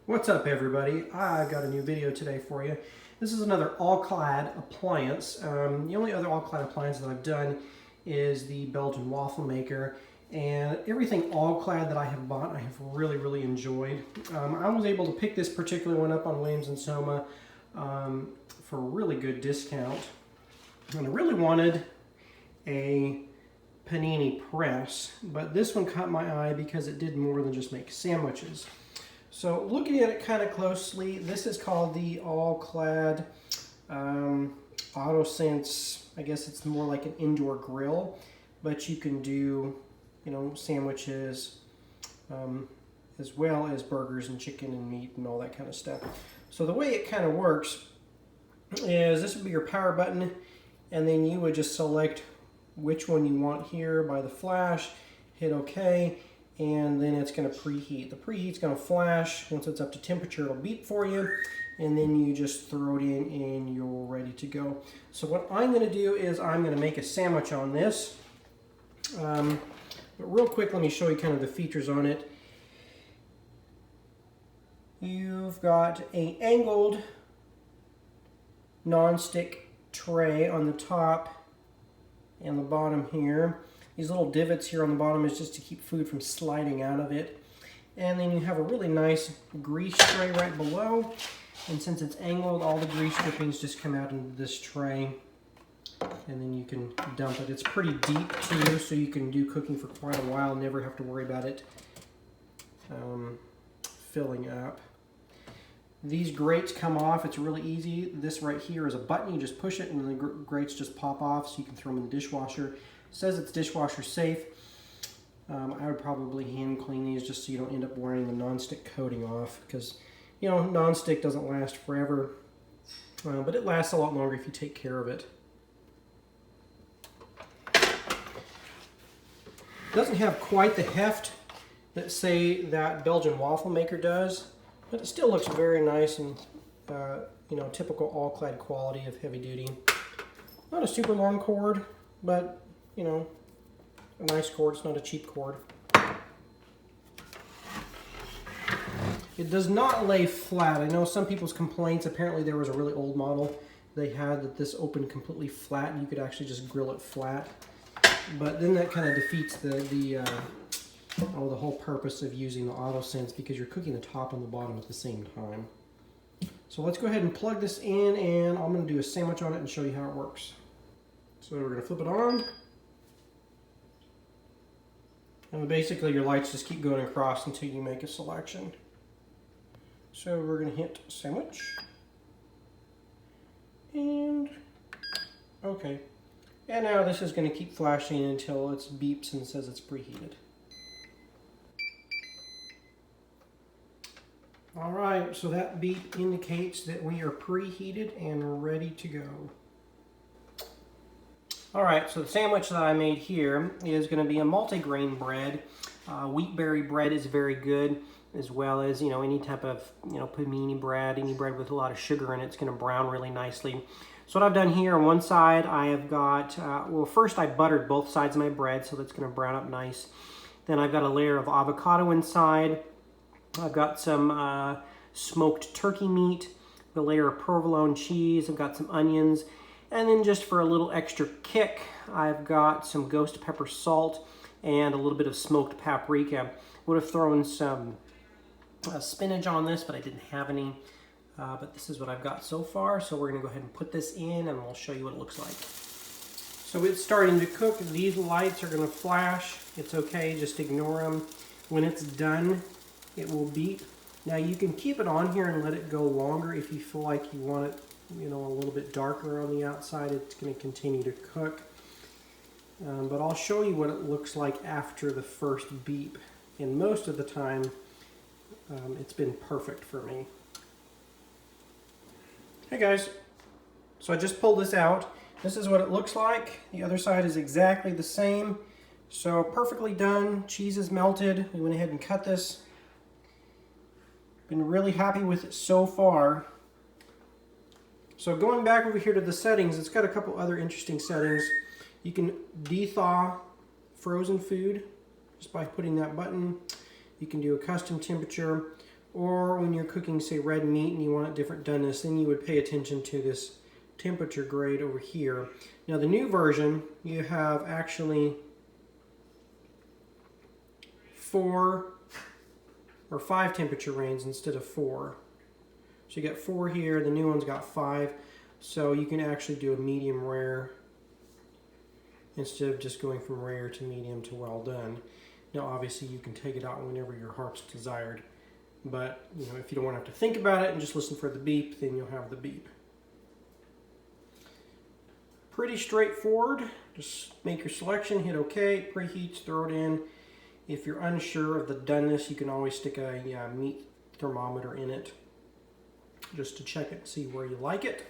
What's up, everybody? I've got a new video today for you. This is another All-Clad appliance. The only other All-Clad appliance that I've done is the Belgian waffle maker, and everything All-Clad that I have bought I have really enjoyed. I was able to pick this particular one up on Williams Sonoma for a really good discount, and I really wanted a panini press, but this one caught my eye because it did more than just make sandwiches. So looking at it kind of closely, this is called the All-Clad AutoSense. I guess it's more like an indoor grill, but you can do, sandwiches as well as burgers and chicken and meat and all that kind of stuff. So the way it kind of works is this would be your power button, and then you would just select which one you want here by the flash, hit OK, and then it's going to preheat. The preheat's going to flash. Once it's up to temperature, it'll beep for you, and then you just throw it in and you're ready to go. So what I'm going to do is I'm going to make a sandwich on this. But real quick, let me show you kind of the features on it. You've got an angled non-stick tray on the top and the bottom here. These little divots here on the bottom is just to keep food from sliding out of it. And then you have a really nice grease tray right below. And since it's angled, all the grease drippings just come out into this tray. And then you can dump it. It's pretty deep too, so you can do cooking for quite a while, never have to worry about it filling up. These grates come off. It's really easy. This right here is a button. You just push it and the grates just pop off, so you can throw them in the dishwasher. It says it's dishwasher safe. I would probably hand clean these just so you don't end up wearing the non-stick coating off, because non-stick doesn't last forever, but it lasts a lot longer if you take care of it. It doesn't have quite the heft that, say, that Belgian waffle maker does, but it still looks very nice and typical All-Clad quality of heavy duty. Not a super long cord, but a nice cord. It's not a cheap cord. It does not lay flat. I know some people's complaints. Apparently there was a really old model they had that this opened completely flat and you could actually just grill it flat. But then that kind of defeats the whole purpose of using the AutoSense, because you're cooking the top and the bottom at the same time. So let's go ahead and plug this in, and I'm going to do a sandwich on it and show you how it works. So we're going to flip it on. And basically your lights just keep going across until you make a selection. So we're going to hit sandwich. And okay. And now this is going to keep flashing until it beeps and says it's preheated. Alright, so that beep indicates that we are preheated and ready to go. Alright, so the sandwich that I made here is going to be a multi-grain bread. Wheat berry bread is very good, as well as any type of panini bread, any bread with a lot of sugar in it. It's going to brown really nicely. So what I've done here on one side, I have got, well, first I buttered both sides of my bread, so that's going to brown up nice. Then I've got a layer of avocado inside. I've got some smoked turkey meat, a layer of provolone cheese. I've got some onions. And then just for a little extra kick, I've got some ghost pepper salt and a little bit of smoked paprika. Would have thrown some spinach on this, but I didn't have any. But this is what I've got so far. So we're going to go ahead and put this in, and we'll show you what it looks like. So it's starting to cook. These lights are going to flash. It's okay, just ignore them. When it's done, it will beep. Now you can keep it on here and let it go longer if you feel like you want it a little bit darker on the outside. It's going to continue to cook. But I'll show you what it looks like after the first beep. And most of the time, it's been perfect for me. Hey guys, so I just pulled this out. This is what it looks like. The other side is exactly the same. So perfectly done. Cheese is melted. We went ahead and cut this. Been really happy with it so far. So going back over here to the settings, it's got a couple other interesting settings. You can de-thaw frozen food just by putting that button. You can do a custom temperature. or when you're cooking, say, red meat and you want a different doneness, then you would pay attention to this temperature grade over here. Now the new version, you have actually 4 or 5 temperature ranges instead of 4. So you got 4 here, the new one's got 5, so you can actually do a medium rare instead of just going from rare to medium to well done. Now obviously you can take it out whenever your heart's desired, but you know, if you don't want to have to think about it and just listen for the beep, then you'll have the beep. Pretty straightforward. Just make your selection, hit OK, preheats, throw it in. If you're unsure of the doneness, you can always stick a meat thermometer in it just to check it and see where you like it.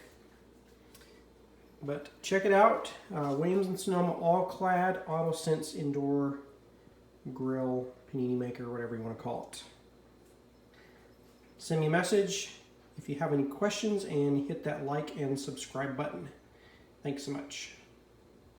But check it out, Williams Sonoma All-Clad AutoSense Indoor Grill Panini Maker, whatever you want to call it. Send me a message if you have any questions and hit that like and subscribe button. Thanks so much.